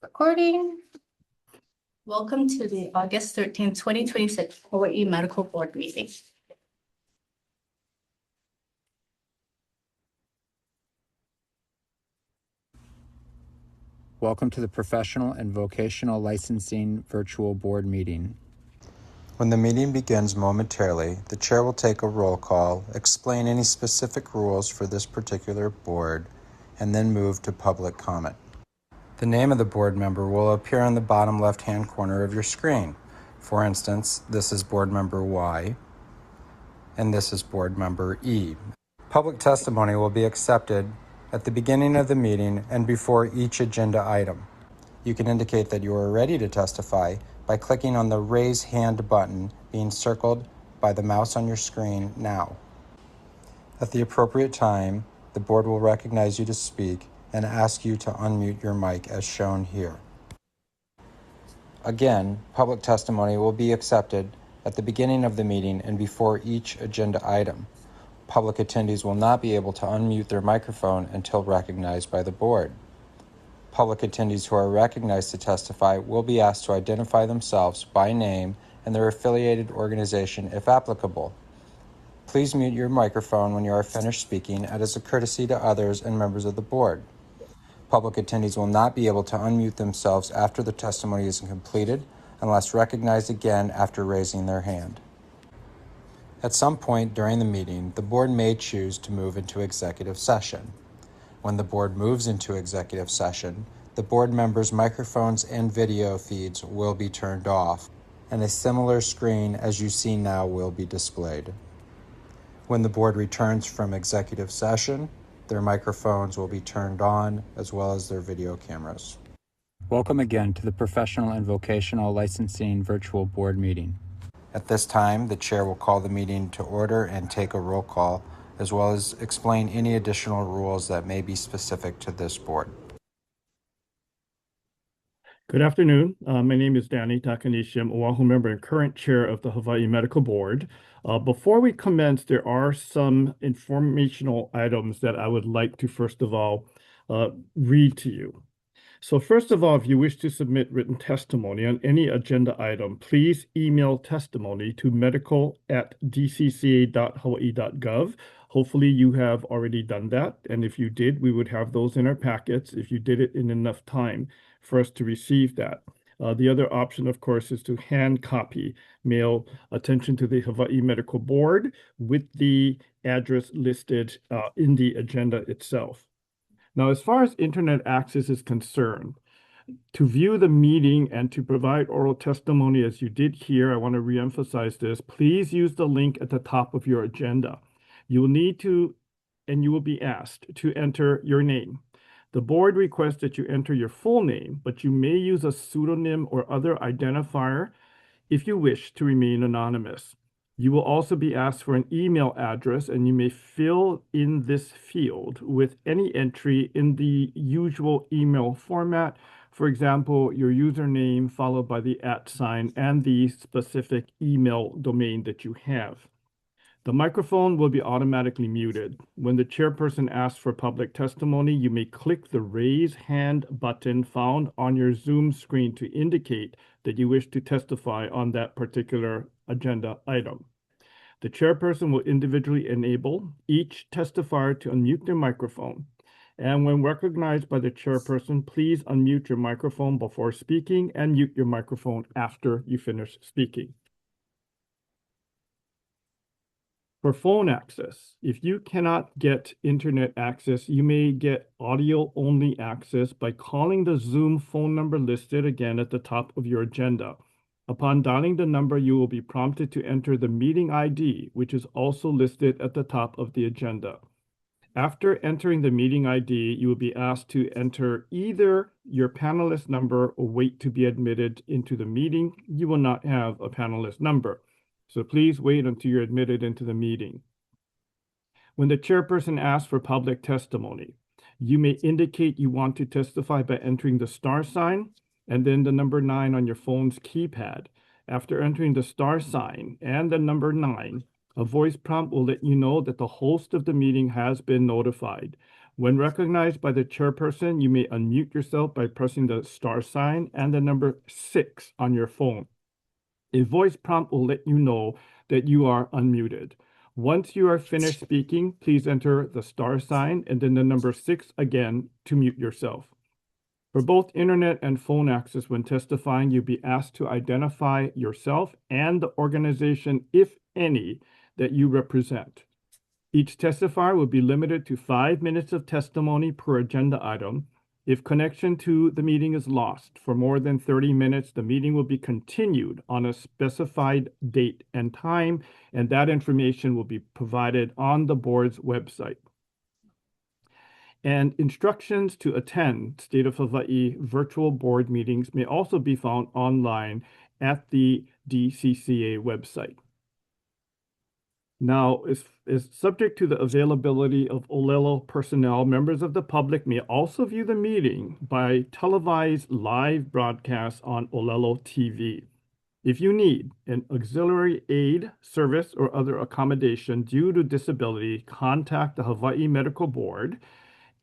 Recording. Welcome to the August 13th, 2026 Hawaii Medical Board meeting. Welcome to the Professional and Vocational Licensing Virtual Board meeting. When the meeting begins momentarily, the chair will take a roll call, explain any specific rules for this particular board, and then move to public comment. The name of the board member will appear on the bottom left-hand corner of your screen. For instance, this is board member Y, and this is board member E. Public testimony will be accepted at the beginning of the meeting and before each agenda item. You can indicate that you are ready to testify by clicking on the Raise Hand button being circled by the mouse on your screen now. At the appropriate time, the board will recognize you to speak and ask you to unmute your mic as shown here. Again, public testimony will be accepted at the beginning of the meeting and before each agenda item. Public attendees will not be able to unmute their microphone until recognized by the board. Public attendees who are recognized to testify will be asked to identify themselves by name and their affiliated organization if applicable. Please mute your microphone when you are finished speaking as a courtesy to others and members of the board. Public attendees will not be able to unmute themselves after the testimony is completed unless recognized again after raising their hand. At some point during the meeting, the board may choose to move into executive session. When the board moves into executive session, the board members' microphones and video feeds will be turned off, and a similar screen as you see now will be displayed. When the board returns from executive session, their microphones will be turned on as well as their video cameras. Welcome again to the Professional and Vocational Licensing Virtual Board meeting. At this time, the chair will call the meeting to order and take a roll call, as well as explain any additional rules that may be specific to this board. Good afternoon. My name is Danny Takanishi. I'm Oahu member and current chair of the Hawaii Medical Board. Before we commence, there are some informational items that I would like to first of all read to you. So first of all, if you wish to submit written testimony on any agenda item, please email testimony to medical@dcca.hawaii.gov. Hopefully you have already done that. And if you did, we would have those in our packets if you did it in enough time for us to receive that. The other option, of course, is to hand copy, mail attention to the Hawaii Medical Board with the address listed in the agenda itself. Now, as far as internet access is concerned, to view the meeting and to provide oral testimony as you did here, I want to reemphasize this, please use the link at the top of your agenda. You will need to, and you will be asked to enter your name. The board requests that you enter your full name, but you may use a pseudonym or other identifier if you wish to remain anonymous. You will also be asked for an email address, and you may fill in this field with any entry in the usual email format. For example, your username followed by the @ and the specific email domain that you have. The microphone will be automatically muted. When the chairperson asks for public testimony, you may click the raise hand button found on your Zoom screen to indicate that you wish to testify on that particular agenda item. The chairperson will individually enable each testifier to unmute their microphone. And when recognized by the chairperson, please unmute your microphone before speaking and mute your microphone after you finish speaking. For phone access, if you cannot get internet access, you may get audio-only access by calling the Zoom phone number listed again at the top of your agenda. Upon dialing the number, you will be prompted to enter the meeting ID, which is also listed at the top of the agenda. After entering the meeting ID, you will be asked to enter either your panelist number or wait to be admitted into the meeting. You will not have a panelist number, so please wait until you're admitted into the meeting. When the chairperson asks for public testimony, you may indicate you want to testify by entering the star sign and then the number 9 on your phone's keypad. After entering the star sign and the number 9, a voice prompt will let you know that the host of the meeting has been notified. When recognized by the chairperson, you may unmute yourself by pressing the star sign and the number 6 on your phone. A voice prompt will let you know that you are unmuted. Once you are finished speaking, please enter the star sign and then the number 6 again to mute yourself. For both internet and phone access when testifying, you'll be asked to identify yourself and the organization, if any, that you represent. Each testifier will be limited to 5 minutes of testimony per agenda item. If connection to the meeting is lost for more than 30 minutes, the meeting will be continued on a specified date and time, and that information will be provided on the board's website. And instructions to attend State of Hawaii virtual board meetings may also be found online at the DCCA website. Now, is subject to the availability of Olelo personnel, members of the public may also view the meeting by televised live broadcast on Olelo TV. If you need an auxiliary aid, service, or other accommodation due to disability, contact the Hawaii Medical Board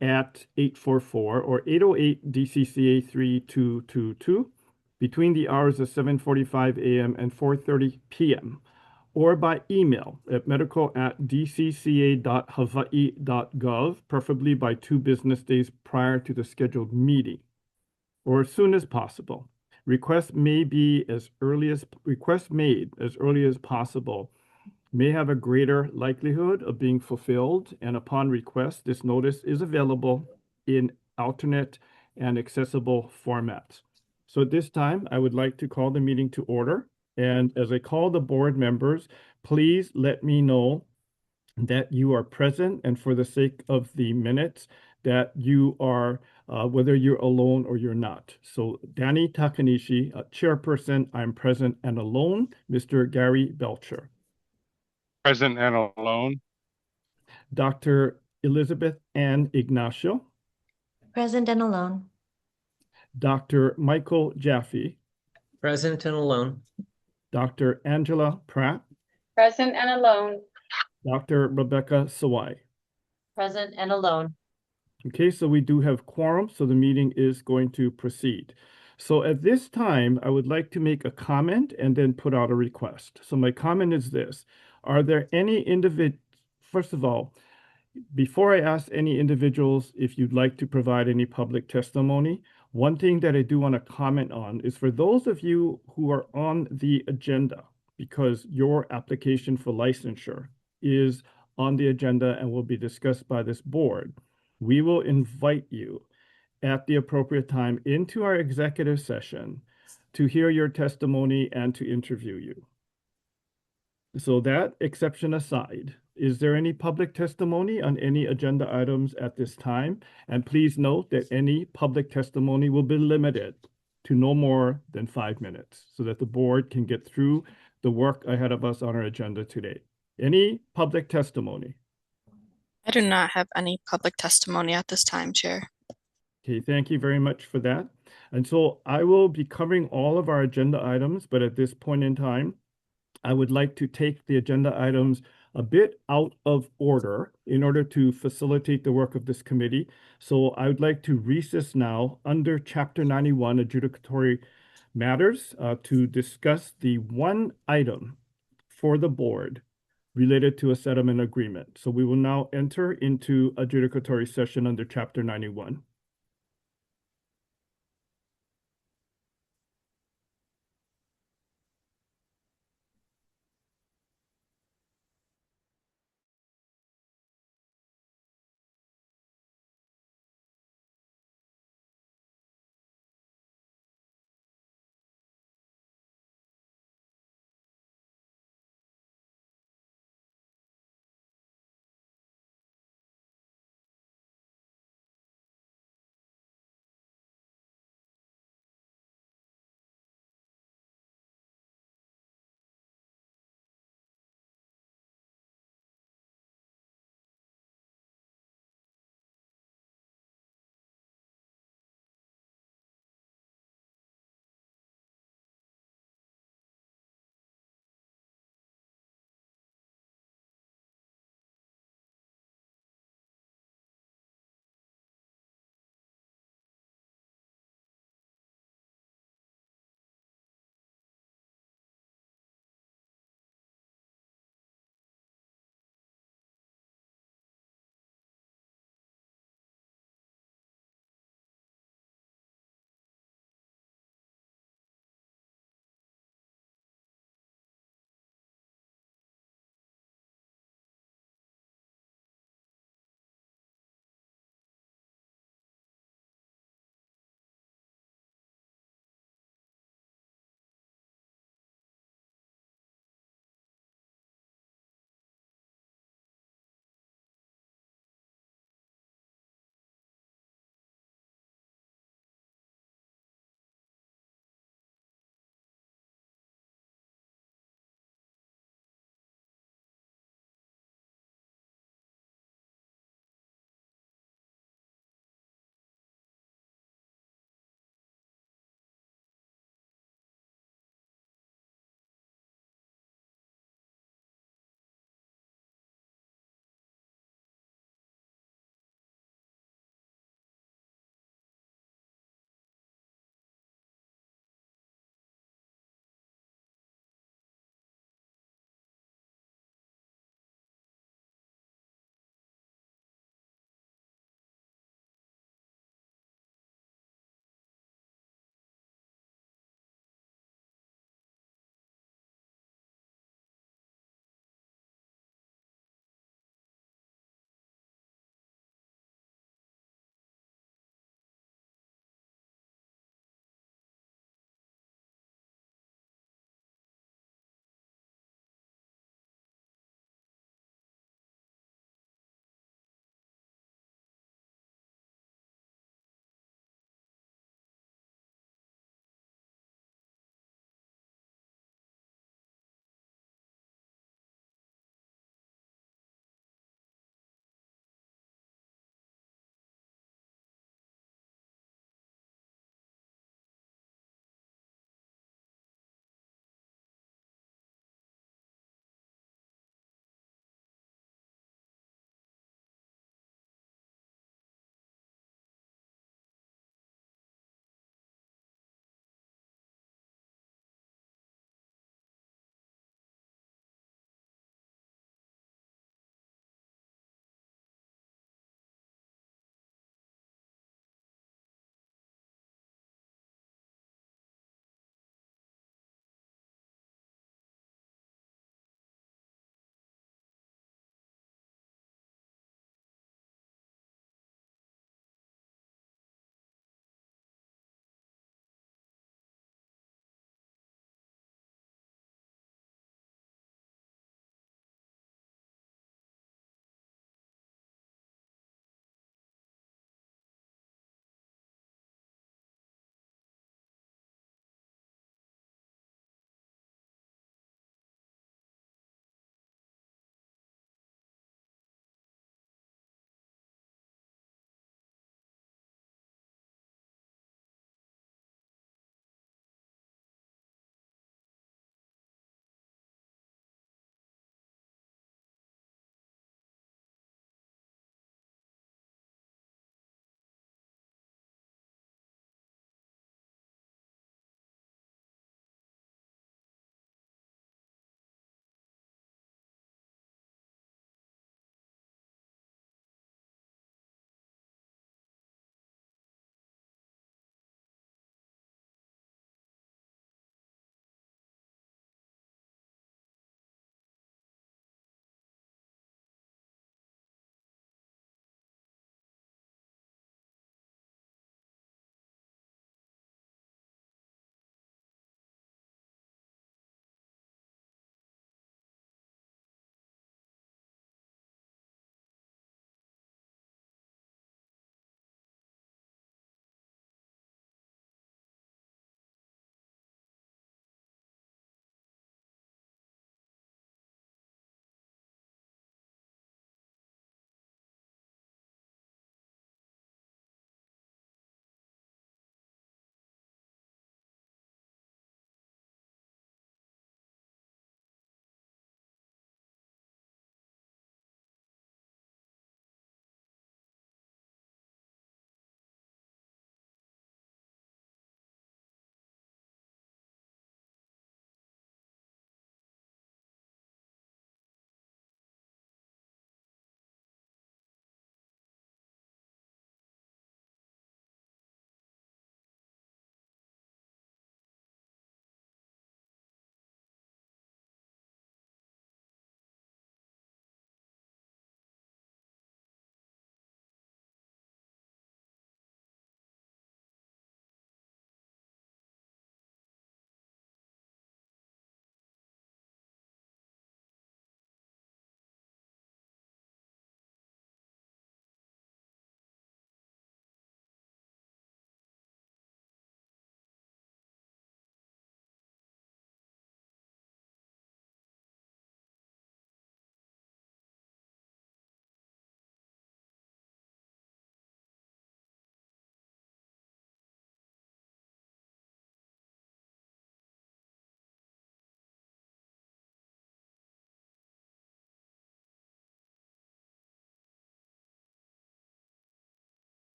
at 844 or 808 DCCA 3222 between the hours of 7:45 a.m. and 4:30 p.m. or by email at medical@dcca.hawaii.gov, preferably by 2 business days prior to the scheduled meeting or as soon as possible. Requests made as early as possible may have a greater likelihood of being fulfilled, and upon request, this notice is available in alternate and accessible formats. So at this time, I would like to call the meeting to order. And as I call the board members, please let me know that you are present, and for the sake of the minutes, that you are, whether you're alone or you're not. So Danny Takanishi, chairperson, I'm present and alone. Mr. Gary Belcher. Present and alone. Dr. Elizabeth Ann Ignacio. Present and alone. Dr. Michael Jaffe. Present and alone. Dr. Angela Pratt. Present and alone. Dr. Rebecca Sawai. Present and alone. Okay, so we do have quorum, so the meeting is going to proceed. So at this time, I would like to make a comment and then put out a request. So my comment is this: are there any first of all, before I ask any individuals if you'd like to provide any public testimony, one thing that I do want to comment on is for those of you who are on the agenda, because your application for licensure is on the agenda and will be discussed by this board, we will invite you at the appropriate time into our executive session to hear your testimony and to interview you. So that exception aside, is there any public testimony on any agenda items at this time? And please note that any public testimony will be limited to no more than 5 minutes so that the board can get through the work ahead of us on our agenda today. Any public testimony? I do not have any public testimony at this time, Chair. Okay, thank you very much for that. And so I will be covering all of our agenda items, but at this point in time, I would like to take the agenda items a bit out of order in order to facilitate the work of this committee. So I would like to recess now under Chapter 91 adjudicatory matters to discuss the one item for the board related to a settlement agreement. So we will now enter into adjudicatory session under Chapter 91.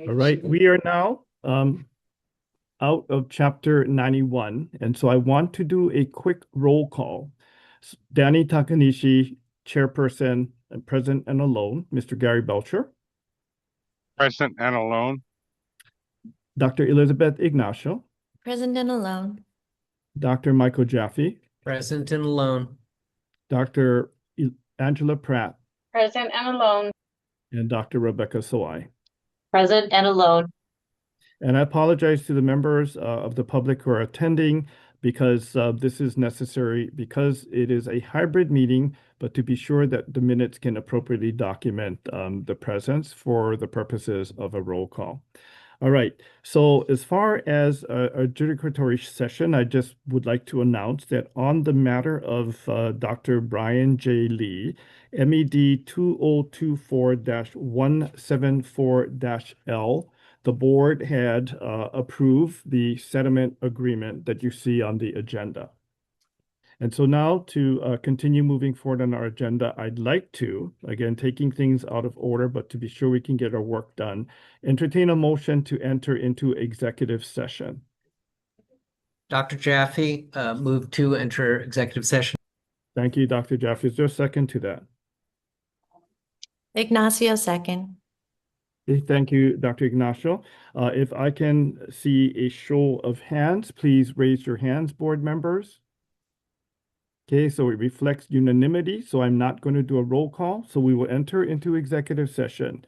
All right, we are now out of chapter 91, and so I want to do a quick roll call. Danny Takanishi, chairperson and present and alone. Mr. Gary Belcher, Present and alone. Dr. Elizabeth Ignacio, Present and alone. Dr. Michael Jaffe, Present and alone. Dr. Angela Pratt, Present and alone. and Dr. Rebecca Soai. Present and alone. And I apologize to the members of the public who are attending because this is necessary because it is a hybrid meeting, but to be sure that the minutes can appropriately document the presence for the purposes of a roll call. All right. So as far as a adjudicatory session, I just would like to announce that on the matter of Dr. Brian J. Lee, MED 2024-174-L, the board had approved the settlement agreement that you see on the agenda. And so now to continue moving forward on our agenda, I'd like to, again, taking things out of order, but to be sure we can get our work done, entertain a motion to enter into executive session. Dr. Jaffe, move to enter executive session. Thank you, Dr. Jaffe. Is there a second to that? Ignacio second. Okay, thank you, Dr. Ignacio. If I can see a show of hands, please raise your hands, board members. Okay, so it reflects unanimity, so I'm not going to do a roll call. So we will enter into executive session.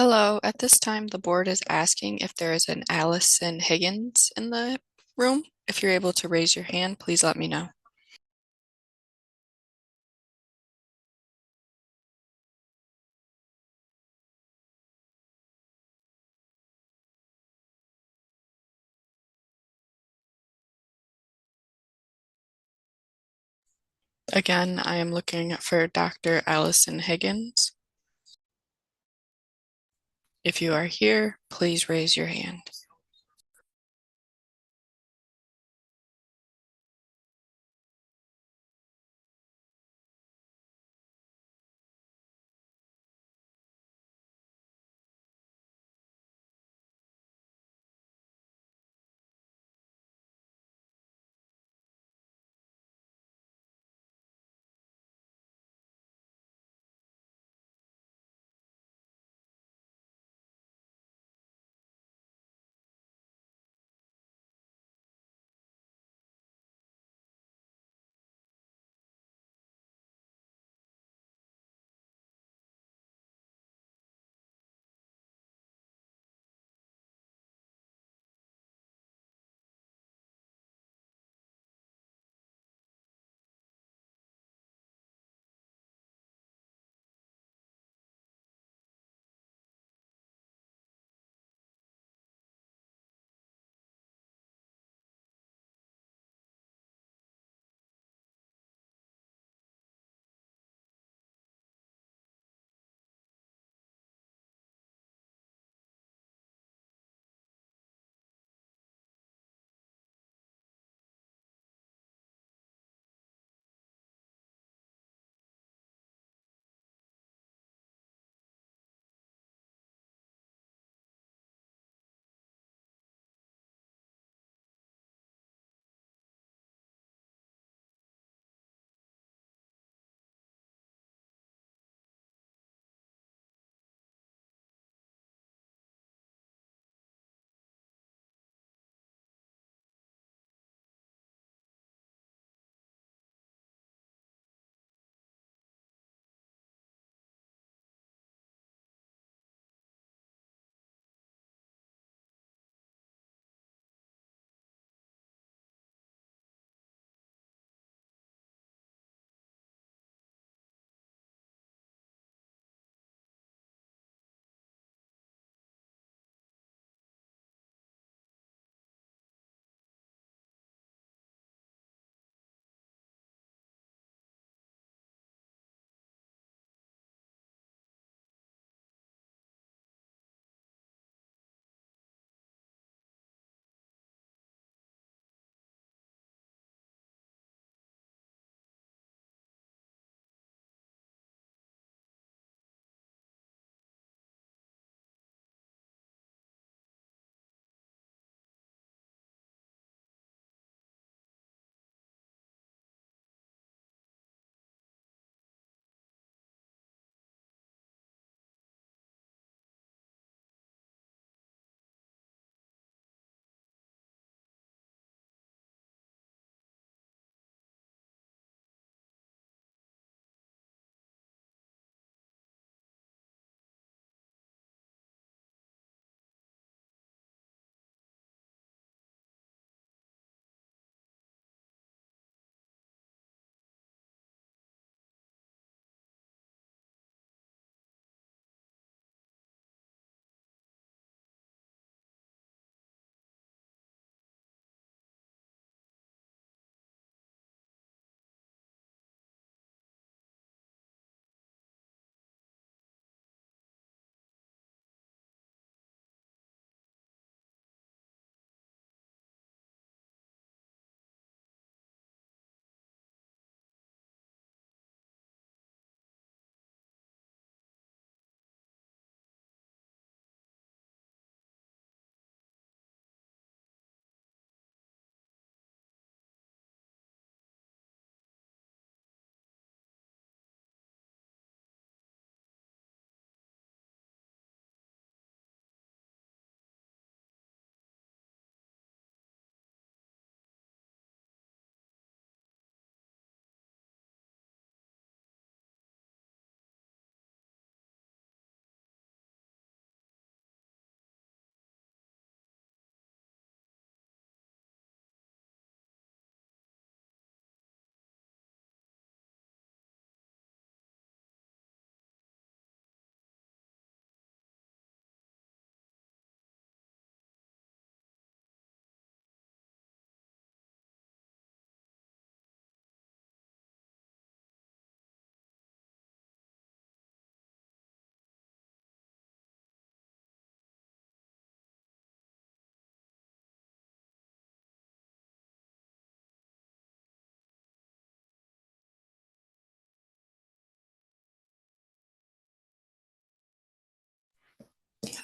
Hello, at this time, the board is asking if there is an Allison Higgins in the room. If you're able to raise your hand, please let me know. Again, I am looking for Dr. Allison Higgins. If you are here, please raise your hand.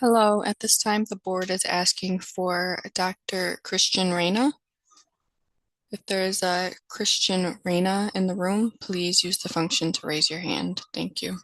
Hello, at this time, the board is asking for Dr. Christian Reyna. If there is a Christian Reyna in the room, please use the function to raise your hand. Thank you.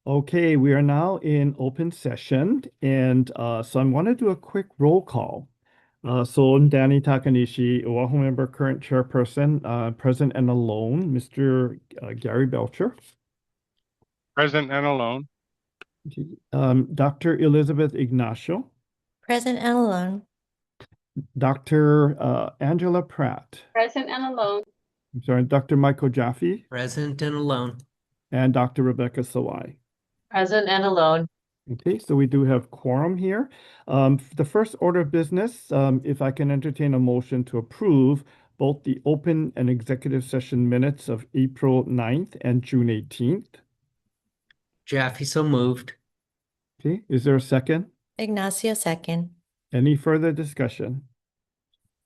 Okay, we are now in open session, and so I want to do a quick roll call. So I'm Danny Takanishi, Oahu member, current chairperson, present and alone, Mr. Gary Belcher, Present and alone. Dr. Elizabeth Ignacio, Present and alone. Dr. Angela Pratt, Present and alone. I'm sorry, Dr. Michael Jaffe, Present and alone. and Dr. Rebecca Sawai. Present and alone. Okay, so we do have quorum here. The first order of business, if I can entertain a motion to approve both the open and executive session minutes of April 9th and June 18th. Jaffe so moved. Okay, is there a second? Ignacio second. Any further discussion?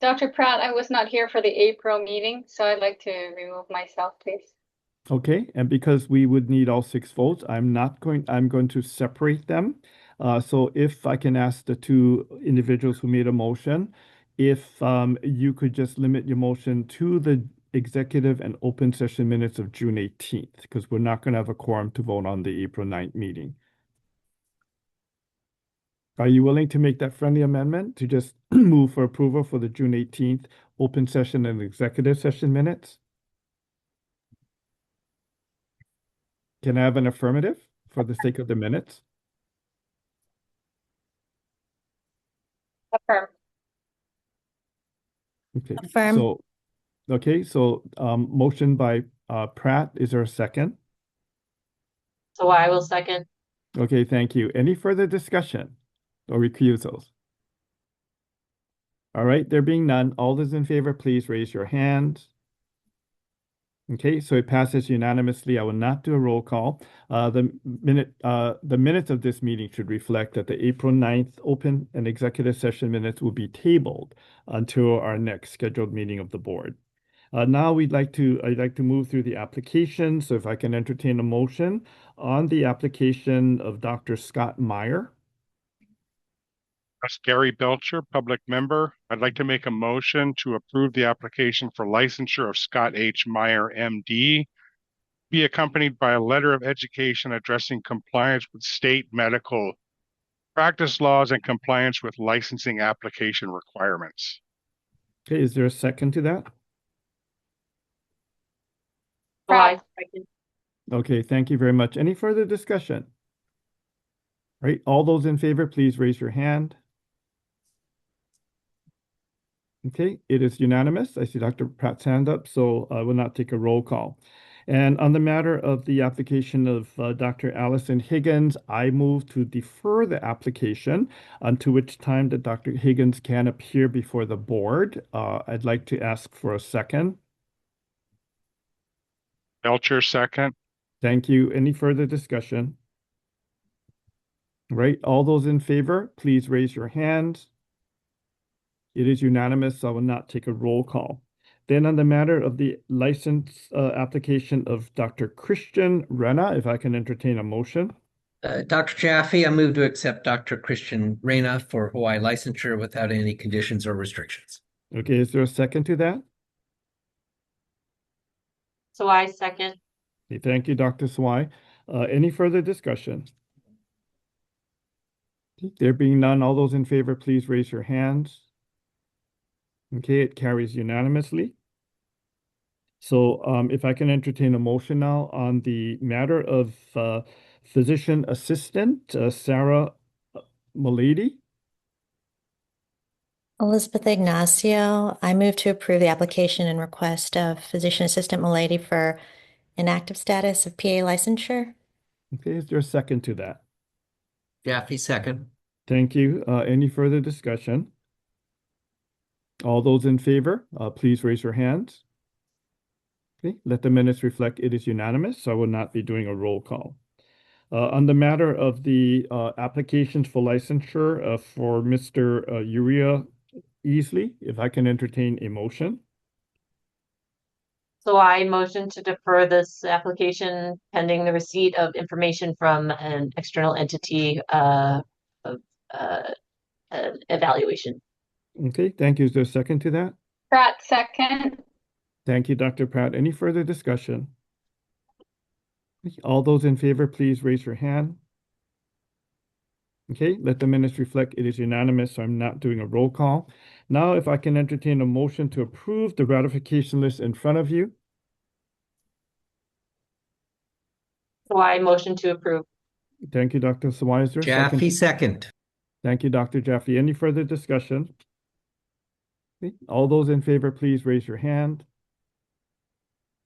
Dr. Pratt, I was not here for the April meeting, so I'd like to remove myself, please. Okay, and because we would need all 6 votes, I'm going to separate them. So if I can ask the 2 individuals who made a motion, if you could just limit your motion to the executive and open session minutes of June 18th, because we're not going to have a quorum to vote on the April 9th meeting. Are you willing to make that friendly amendment to just move for approval for the June 18th open session and executive session minutes? Can I have an affirmative for the sake of the minutes? Affirm. Okay, Affirm. so motion by Pratt, is there a second? So I will second. Okay, thank you. Any further discussion or recusals? All right, there being none, all those in favor, please raise your hand. Okay, so it passes unanimously. I will not do a roll call. The minutes of this meeting should reflect that the April 9th open and executive session minutes will be tabled until our next scheduled meeting of the board. Now I'd like to move through the application. So if I can entertain a motion on the application of Dr. Scott Meyer. That's Gary Belcher, public member. I'd like to make a motion to approve the application for licensure of Scott H. Meyer, MD, be accompanied by a letter of education addressing compliance with state medical practice laws and compliance with licensing application requirements. Okay, is there a second to that? Pratt. Okay, thank you very much. Any further discussion? All right, all those in favor, please raise your hand. Okay, it is unanimous. I see Dr. Pratt's hand up, so I will not take a roll call. And on the matter of the application of Dr. Allison Higgins, I move to defer the application until which time that Dr. Higgins can appear before the board. I'd like to ask for a second. Belcher, second. Thank you. Any further discussion? All right, all those in favor, please raise your hands. It is unanimous, so I will not take a roll call. Then on the matter of the license application of Dr. Christian Rena, if I can entertain a motion. Dr. Jaffe, I move to accept Dr. Christian Reyna for Hawaii licensure without any conditions or restrictions. Okay, is there a second to that? So I second. Okay, thank you, Dr. Swai. Any further discussion? There being none, all those in favor, please raise your hands. Okay, it carries unanimously. So if I can entertain a motion now on the matter of physician assistant, Sarah Milady. Elizabeth Ignacio, I move to approve the application and request of physician assistant Milady for inactive status of PA licensure. Okay, is there a second to that? Jaffe second. Thank you. Any further discussion? All those in favor, please raise your hands. Okay, let the minutes reflect it is unanimous, so I will not be doing a roll call. On the matter of the applications for licensure for Mr. Uriah Easley, if I can entertain a motion. So I motion to defer this application pending the receipt of information from an external entity of evaluation. Okay, thank you. Is there a second to that? Pratt, second. Thank you, Dr. Pratt. Any further discussion? All those in favor, please raise your hand. Okay, let the minutes reflect it is unanimous, so I'm not doing a roll call. Now, if I can entertain a motion to approve the ratification list in front of you. So I motion to approve. Thank you, Dr. Sweiser. Jaffe, second. Thank you, Dr. Jaffe. Any further discussion? Okay, all those in favor, please raise your hand.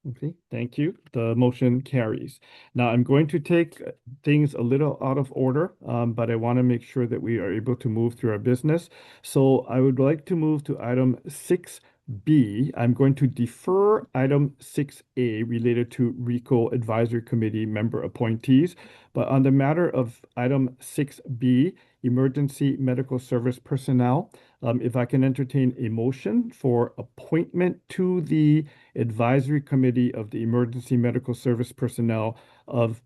Okay, thank you. The motion carries. Now I'm going to take things a little out of order, but I want to make sure that we are able to move through our business. So I would like to move to item 6B. I'm going to defer item 6A related to RICO Advisory Committee member appointees. But on the matter of item 6B, emergency medical service personnel, if I can entertain a motion for appointment to the Advisory Committee of the Emergency Medical Service Personnel of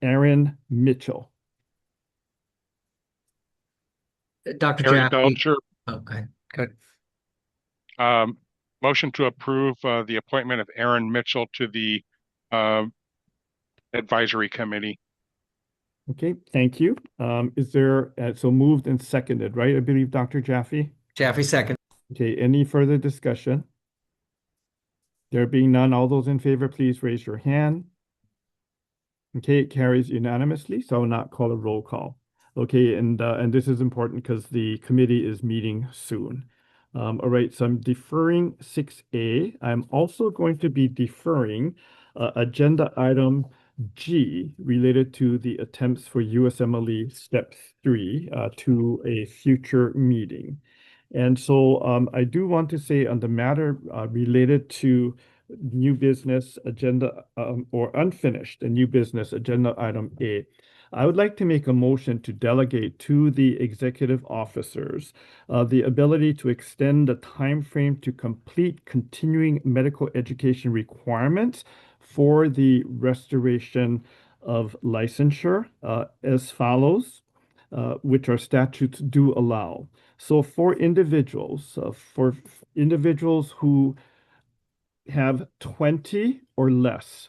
Aaron Mitchell. Dr. Gary Jaffe. Belcher, Okay, good. motion to approve the appointment of Aaron Mitchell to the advisory committee. Okay, thank you. Is there, so moved and seconded, right? I believe Dr. Jaffe. Jaffe, second. Okay, any further discussion? There being none, all those in favor, please raise your hand. Okay, it carries unanimously, so I will not call a roll call. Okay, and this is important because the committee is meeting soon. All right, so I'm deferring 6A. I'm also going to be deferring agenda item G related to the attempts for USMLE Step 3 to a future meeting. And so I do want to say on the matter related to new business agenda or unfinished, a new business agenda item A, I would like to make a motion to delegate to the executive officers the ability to extend the time frame to complete continuing medical education requirements for the restoration of licensure as follows, which our statutes do allow. So for individuals who have 20 or less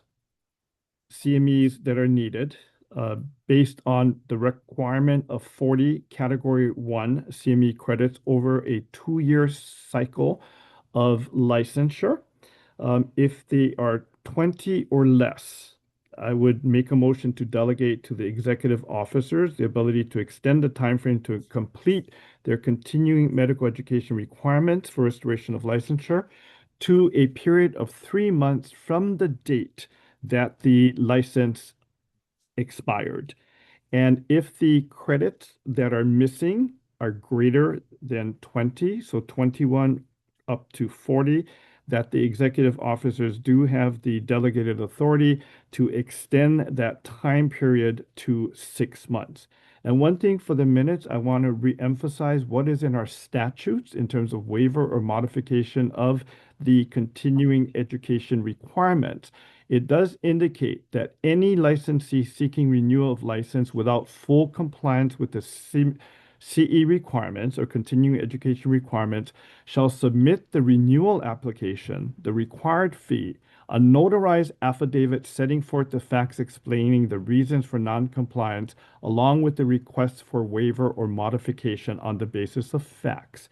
CMEs that are needed based on the requirement of 40 Category 1 CME credits over a 2-year cycle of licensure. If they are 20 or less, I would make a motion to delegate to the executive officers the ability to extend the timeframe to complete their continuing medical education requirements for restoration of licensure to a period of 3 months from the date that the license expired. And if the credits that are missing are greater than 20, so 21 up to 40, that the executive officers do have the delegated authority to extend that time period to 6 months. And one thing for the minutes, I want to re-emphasize what is in our statutes in terms of waiver or modification of the continuing education requirements. It does indicate that any licensee seeking renewal of license without full compliance with the CE requirements or continuing education requirements shall submit the renewal application, the required fee, a notarized affidavit setting forth the facts explaining the reasons for noncompliance, along with the request for waiver or modification on the basis of facts.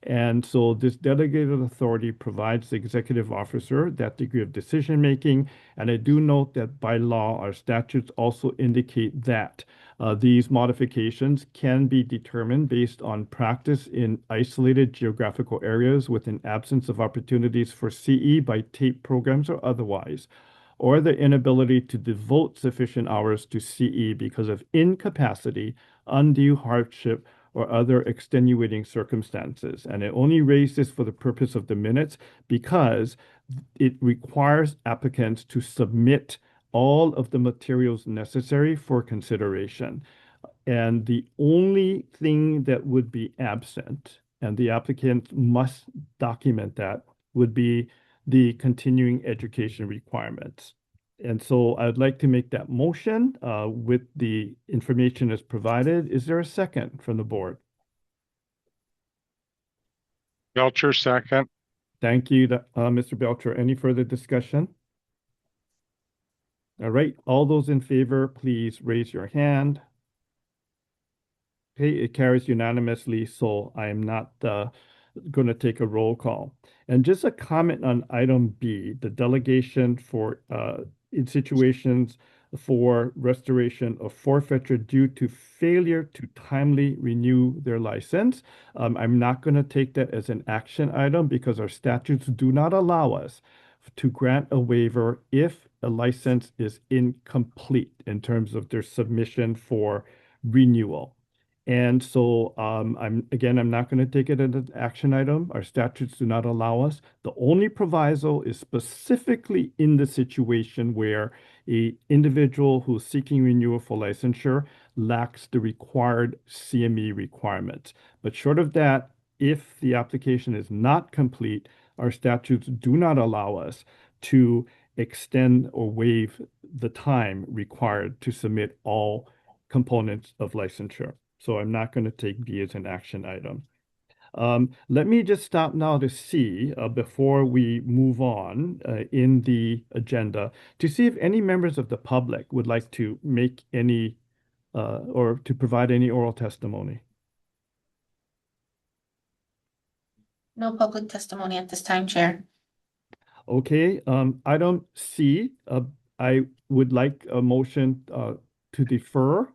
And so this delegated authority provides the executive officer that degree of decision making. And I do note that by law, our statutes also indicate that these modifications can be determined based on practice in isolated geographical areas with an absence of opportunities for CE by TAPE programs or otherwise, or the inability to devote sufficient hours to CE because of incapacity, undue hardship, or other extenuating circumstances. And I only raise this for the purpose of the minutes because it requires applicants to submit all of the materials necessary for consideration. And the only thing that would be absent, and the applicant must document that, would be the continuing education requirements. And so I'd like to make that motion with the information as provided. Is there a second from the board? Belcher, second. Thank you, Mr. Belcher. Any further discussion? All right, all those in favor, please raise your hand. Okay, it carries unanimously, so I am not going to take a roll call. And just a comment on item B, the delegation for in situations for restoration of forfeiture due to failure to timely renew their license. I'm not going to take that as an action item because our statutes do not allow us to grant a waiver if a license is incomplete in terms of their submission for renewal. And so I'm not going to take it as an action item. Our statutes do not allow us. The only proviso is specifically in the situation where a individual who's seeking renewal for licensure lacks the required CME requirements. But short of that, if the application is not complete, our statutes do not allow us to extend or waive the time required to submit all components of licensure. So I'm not going to take B as an action item. Let me just stop now to see, before we move on in the agenda, to see if any members of the public would like to make any or to provide any oral testimony. No public testimony at this time, Chair. Okay, item C, I would like a motion to defer.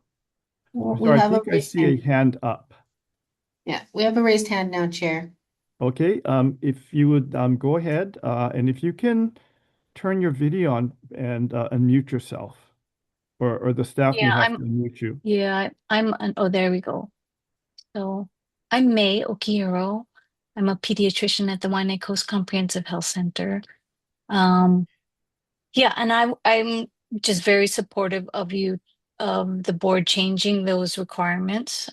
We Sorry, I have a think I raised see a hand. hand up. Yeah, we have a raised hand now, Chair. Okay, if you would go ahead, and if you can turn your video on and unmute yourself, or the staff may Yeah, have to unmute you. oh, there we go. So I'm May Okihiro. I'm a pediatrician at the Waianae Coast Comprehensive Health Center. Yeah, and I'm just very supportive of the board changing those requirements.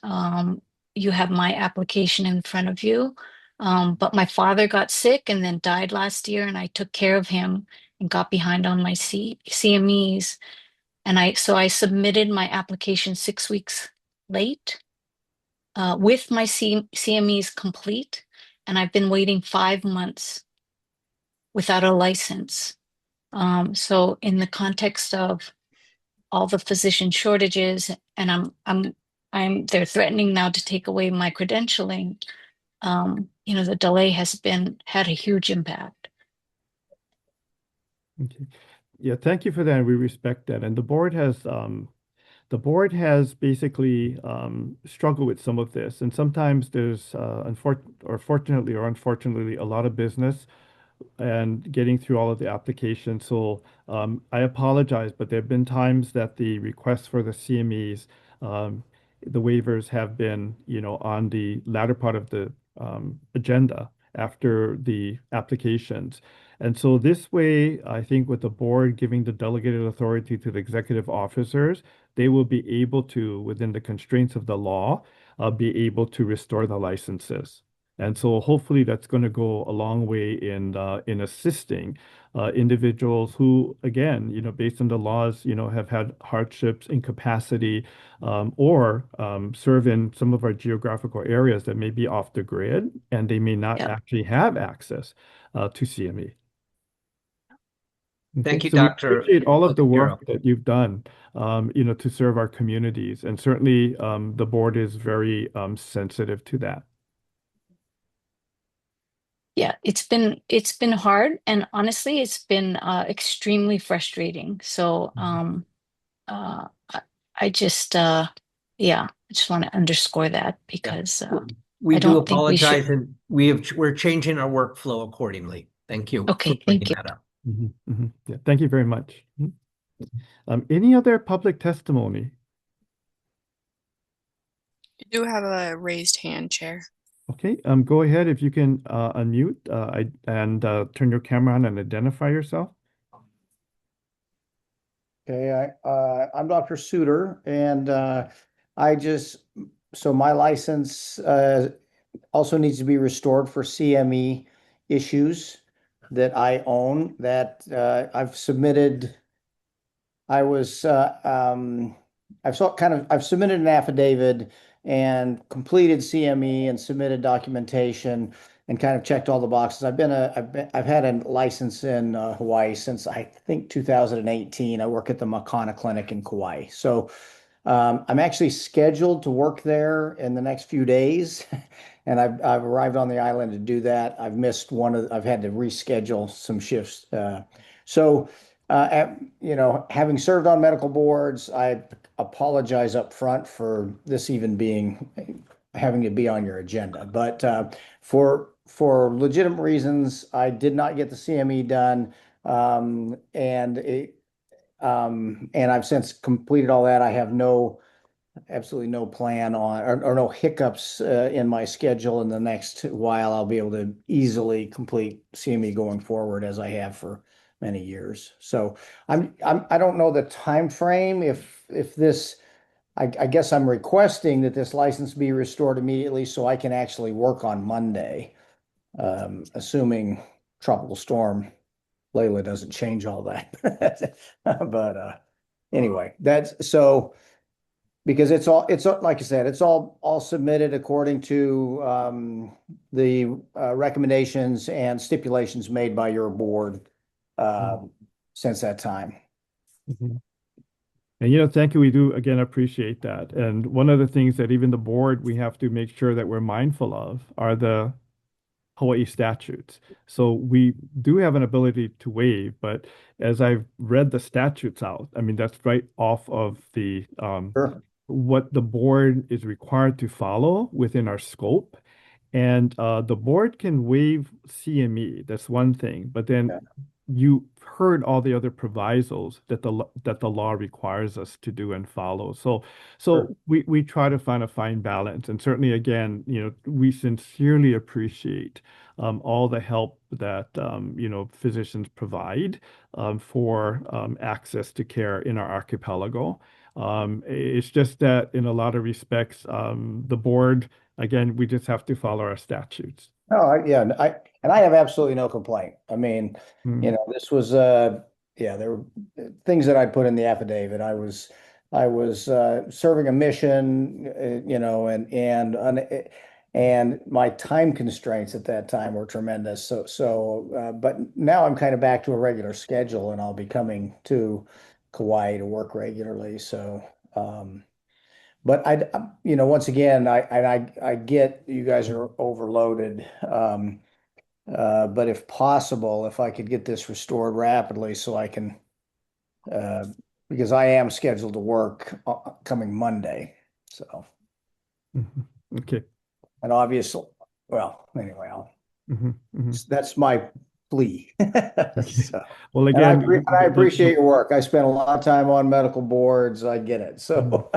You have my application in front of you. But my father got sick and then died last year, and I took care of him and got behind on my CMEs. And so I submitted my application 6 weeks late with my CMEs complete, and I've been waiting 5 months without a license. So in the context of all the physician shortages, and they're threatening now to take away my credentialing. The delay had a huge impact. Okay. Yeah, thank you for that. We respect that. And the board has basically struggled with some of this. And sometimes there's fortunately or unfortunately a lot of business and getting through all of the applications. So I apologize, but there have been times that the requests for the CMEs, the waivers have been, on the latter part of the agenda after the applications. And so this way, I think with the board giving the delegated authority to the executive officers, they will be able to, within the constraints of the law, be able to restore the licenses. And so hopefully that's going to go a long way in assisting individuals who, again, based on the laws, have had hardships, incapacity, or serve in some of our geographical areas that may be off the grid, and they may not actually have access to CME. Okay, Thank you, so we Dr. appreciate all of the work Okihiro. that you've done, to serve our communities, and certainly the board is very sensitive to that. Yeah, it's been hard, and honestly, it's been extremely frustrating. So I just I just want to underscore that because we I do don't think we should. apologize, and we're changing our workflow accordingly. Thank you Okay, for bringing thank you. that up. Yeah, thank you very much. Any other public testimony? You do have a raised hand, Chair. Okay, go ahead if you can unmute and turn your camera on and identify yourself. Okay, I'm Dr. Suter, and so my license also needs to be restored for CME issues that I own that I've submitted. I've submitted an affidavit and completed CME and submitted documentation, and kind of checked all the boxes. I've had a license in Hawaii since I think 2018. I work at the Makana Clinic in Kauai. So I'm actually scheduled to work there in the next few days, and I've arrived on the island to do that. I've had to reschedule some shifts. Having served on medical boards, I apologize up front for this even having to be on your agenda. But for legitimate reasons, I did not get the CME done, and I've since completed all that. I have absolutely no plan or no hiccups in my schedule in the next while. I'll be able to easily complete CME going forward as I have for many years. So I don't know the time frame if this. I guess I'm requesting that this license be restored immediately so I can actually work on Monday, assuming Tropical Storm Layla doesn't change all that. But anyway, that's so because it's all like I said, it's all submitted according to the recommendations and stipulations made by your board since that time. Mhm. And thank you. We do again appreciate that. And one of the things that even the board we have to make sure that we're mindful of are the Hawaii statutes. So we do have an ability to waive, but as I've read the statutes out, I mean that's right off of the Sure. what the board is required to follow within our scope. And the board can waive CME. That's one thing, but then Yeah. you heard all the other provisos that the law requires us to do and follow. So Sure. we try to find a fine balance, and certainly again, we sincerely appreciate all the help that physicians provide for access to care in our archipelago. It's just that in a lot of respects, the board, again, we just have to follow our statutes. Yeah, I have absolutely no complaint. I mean, Mm. this was there were things that I put in the affidavit. I was serving a mission, and my time constraints at that time were tremendous. But now I'm kind of back to a regular schedule, and I'll be coming to Kauai to work regularly. But once again, I get you guys are overloaded. But if possible, if I could get this restored rapidly so I can, because I am scheduled to work coming Monday. So, Mhm. Okay. and obviously, well, anyway, Mhm. Mhm. that's my plea. So, Well, and again, I appreciate your work. I spent a lot of time on medical boards. I get it. So,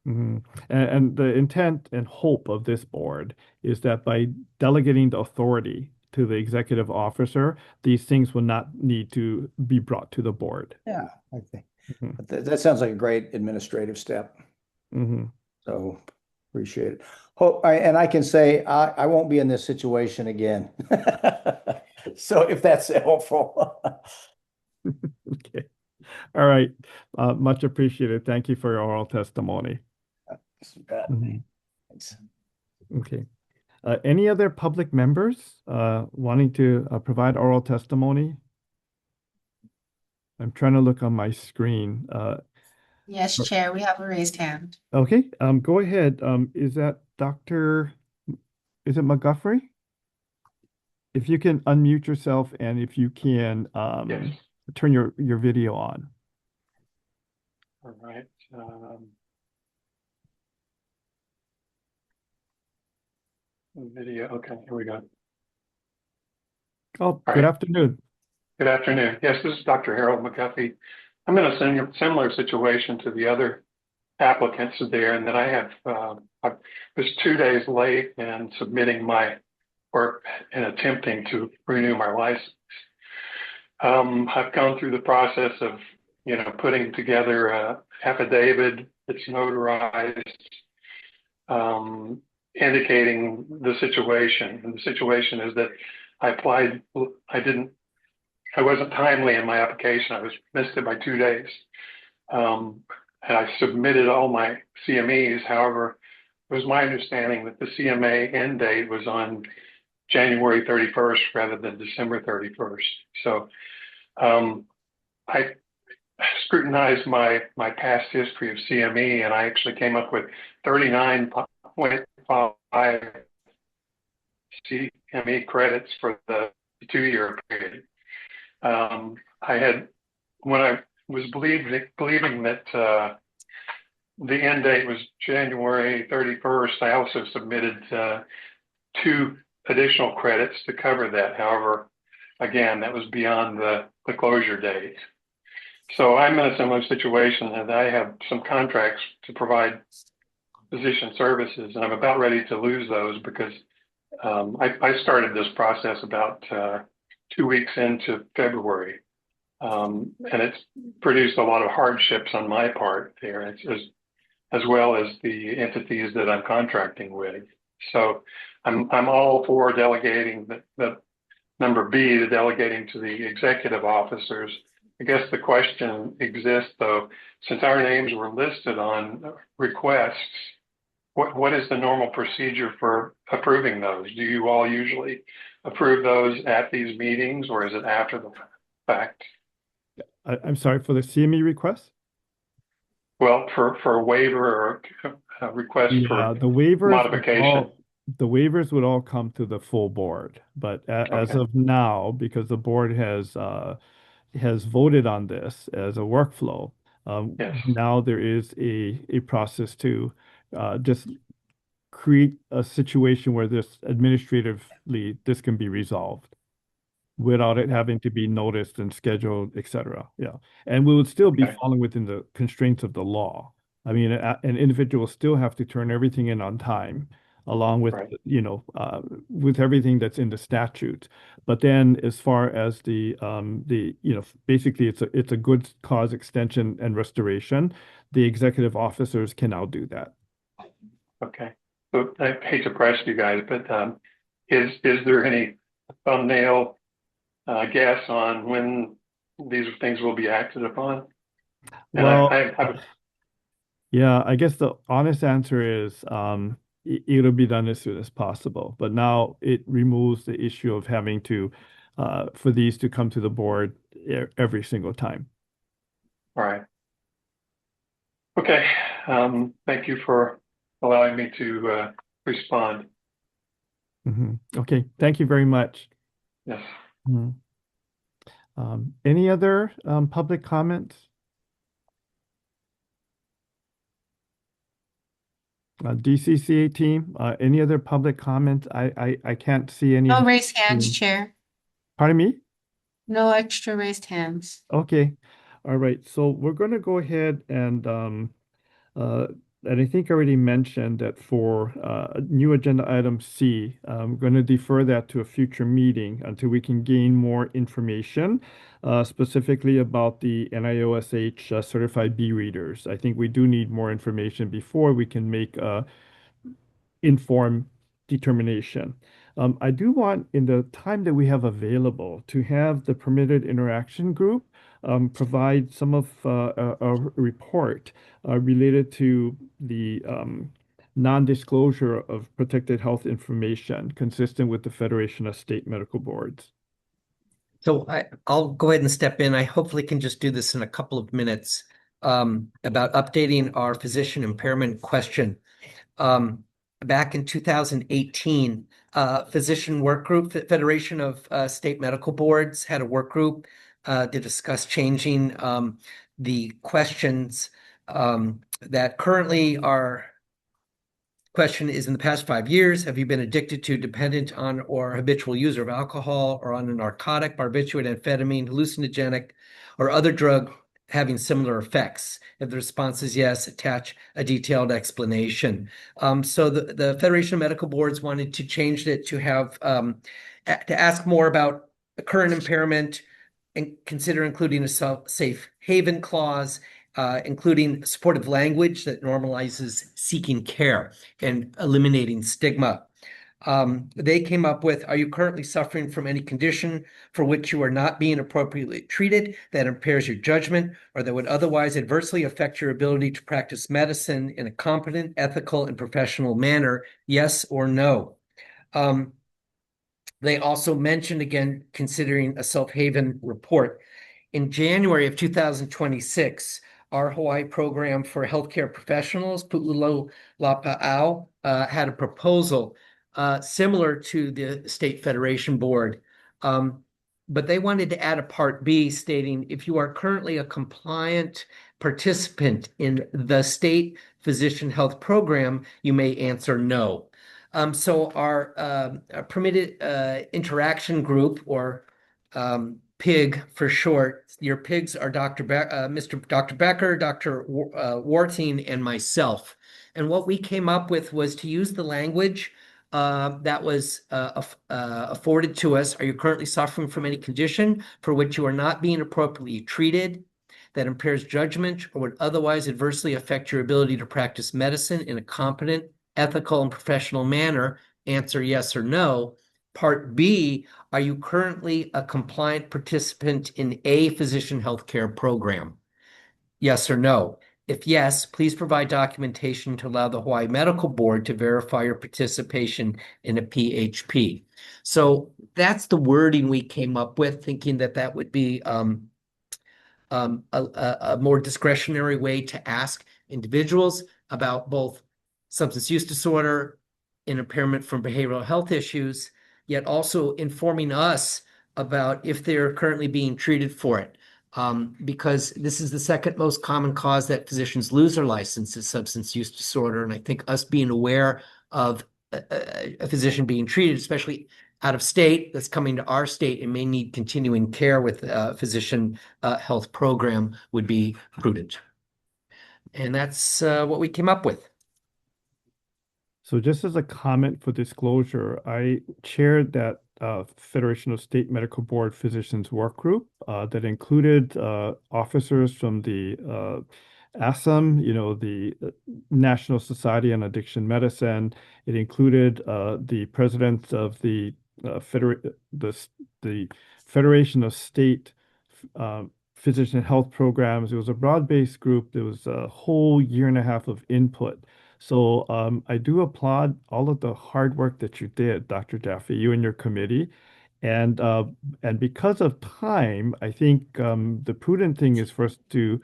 Mhm. And the intent and hope of this board is that by delegating the authority to the executive officer, these things will not need to be brought to the board. yeah, I think Mhm. that sounds like a great administrative step. Mhm. So appreciate it. And I can say I won't be in this situation again. So if that's helpful. Okay. All right. Much appreciated. Thank you for your oral testimony. Mhm. Thanks. Okay. Any other public members wanting to provide oral testimony? I'm trying to look on my screen. Yes, Chair, we have a raised hand. Okay, go ahead. Is that is it McGuffrey? If you can unmute yourself and if you can Yes. turn your video on. All right. Video. Okay, here we go. Oh, All good right. afternoon. Good afternoon. Yes, this is Dr. Harold McGuffey. I'm in a similar situation to the other applicants there, and that I was 2 days late in submitting my work and attempting to renew my license. I've gone through the process of, putting together a affidavit that's notarized, indicating the situation. And the situation is that I applied, I wasn't timely in my application. I missed it by 2 days. And I submitted all my CMEs. However, it was my understanding that the CMA end date was on January 31st rather than December 31st. So I scrutinized my past history of CME, and I actually came up with 39.5 CME credits for the 2-year period. When I was believing that the end date was January 31st, I also submitted 2 additional credits to cover that. However, again, that was beyond the closure date. So I'm in a similar situation, and I have some contracts to provide physician services, and I'm about ready to lose those because I started this process about 2 weeks into February, and it's produced a lot of hardships on my part there, as well as the entities that I'm contracting with. So I'm all for delegating the number B, the delegating to the executive officers. I guess the question exists, though, since our names were listed on requests, what is the normal procedure for approving those? Do you all usually approve those at these meetings, or is it after the fact? I'm sorry, for the CME request? Well, for a waiver or request for the waivers modification. The waivers would all come to the full board, but as Okay. of now, because the board has voted on this as a workflow, Yes. now there is a process to just create a situation where this administratively this can be resolved without it having to be noticed and scheduled, etc. Yeah, and we would still be Okay. falling within the constraints of the law. I mean, an individual still have to turn everything in on time, along with, Right. with everything that's in the statute. But then, as far as the basically it's a good cause extension and restoration, the executive officers can now do that. Okay. So I hate to press you guys, but is there any thumbnail guess on when these things will be acted upon? And Well, yeah, I guess the honest answer is it'll be done as soon as possible. But now it removes the issue of having to for these to come to the board every single time. all right. Okay. Thank you for allowing me to respond. Okay, thank you very much. Yes. Any other public comments? DCCA team, any other public comments? I can't see any. No raised hands, Chair. Pardon me? No extra raised hands. Okay. All right. So we're going to go ahead and I think I already mentioned that for new agenda item C, I'm going to defer that to a future meeting until we can gain more information, specifically about the NIOSH certified B readers. I think we do need more information before we can make informed determination. I do want, in the time that we have available, to have the permitted interaction group provide some of a report related to the non-disclosure of protected health information consistent with the Federation of State Medical Boards. So I'll go ahead and step in. I hopefully can just do this in a couple of minutes about updating our physician impairment question. Back in 2018, Physician Work Group, Federation of State Medical Boards, had a work group to discuss changing the questions that currently are. Question is, in the past 5 years, have you been addicted to, dependent on, or habitual user of alcohol or on a narcotic, barbiturate, amphetamine, hallucinogenic, or other drug having similar effects? If the response is yes, attach a detailed explanation. So the Federation of Medical Boards wanted to change it to have to ask more about the current impairment and consider including a safe haven clause, including supportive language that normalizes seeking care and eliminating stigma. They came up with, are you currently suffering from any condition for which you are not being appropriately treated that impairs your judgment or that would otherwise adversely affect your ability to practice medicine in a competent, ethical, and professional manner? Yes or no? They also mentioned, again, considering a self-haven report. In January of 2026, our Hawaii program for healthcare professionals, Pu'ulo Lapa'au, had a proposal similar to the State Federation Board. But they wanted to add a Part B stating, if you are currently a compliant participant in the state physician health program, you may answer no. So our permitted interaction group, or PIG for short, your PIGs are Dr. Dr. Becker, Dr. Warting, and myself. And what we came up with was to use the language that was afforded to us. Are you currently suffering from any condition for which you are not being appropriately treated that impairs judgment or would otherwise adversely affect your ability to practice medicine in a competent, ethical, and professional manner? Answer yes or no. Part B, are you currently a compliant participant in a physician healthcare program? Yes or no? If yes, please provide documentation to allow the Hawaii Medical Board to verify your participation in a PHP. So that's the wording we came up with, thinking that that would be a more discretionary way to ask individuals about both substance use disorder and impairment from behavioral health issues, yet also informing us about if they're currently being treated for it. Because this is the second most common cause that physicians lose their license is substance use disorder. And I think us being aware of a physician being treated, especially out of state, that's coming to our state and may need continuing care with a physician health program, would be prudent. And that's what we came up with. So just as a comment for disclosure, I chaired that Federation of State Medical Board Physicians Work Group that included officers from the ASAM, the National Society on Addiction Medicine. It included the president of the Federation of State Physician Health Programs. It was a broad-based group. There was a whole year and a half of input. So I do applaud all of the hard work that you did, Dr. Jaffe, you and your committee. And because of time, I think the prudent thing is for us to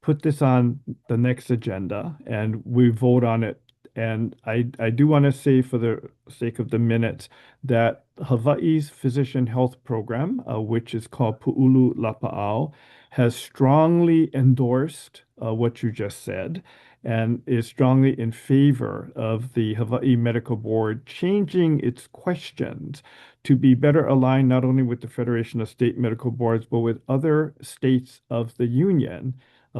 put this on the next agenda and we vote on it. And I do want to say, for the sake of the minutes, that Hawaii's Physician Health Program, which is called Pu'ulu Lapa'au, has strongly endorsed what you just said and is strongly in favor of the Hawaii Medical Board changing its questions to be better aligned not only with the Federation of State Medical Boards, but with other states of the union,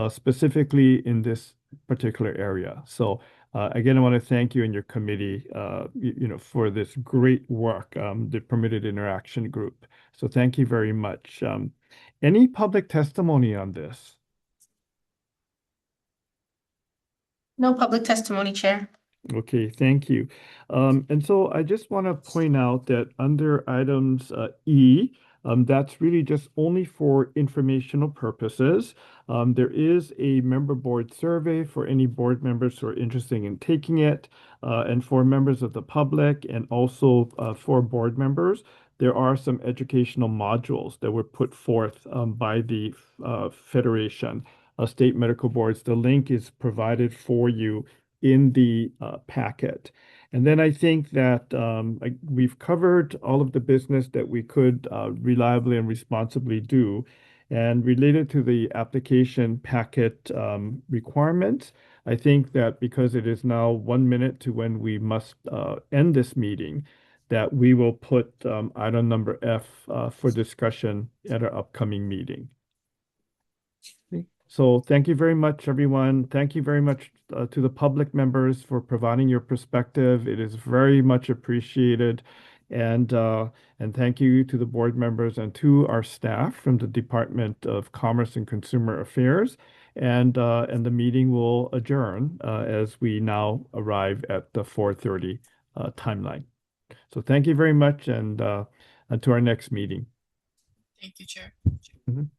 specifically in this particular area. So again, I want to thank you and your committee, for this great work, the Permitted Interaction Group. So thank you very much. Any public testimony on this? No public testimony, Chair. Okay, thank you. And so I just want to point out that under items E, that's really just only for informational purposes. There is a member board survey for any board members who are interested in taking it, and for members of the public, and also for board members. There are some educational modules that were put forth by the Federation of State Medical Boards. The link is provided for you in the packet. And then I think that we've covered all of the business that we could reliably and responsibly do. And related to the application packet requirements, I think that because it is now 1 minute to when we must end this meeting, that we will put item number F for discussion at our upcoming meeting. So thank you very much, everyone. Thank you very much to the public members for providing your perspective. It is very much appreciated. And thank you to the board members and to our staff from the Department of Commerce and Consumer Affairs. And the meeting will adjourn as we now arrive at the 4:30 timeline. So thank you very much, and to our next meeting. Thank you, Chair. Mhm.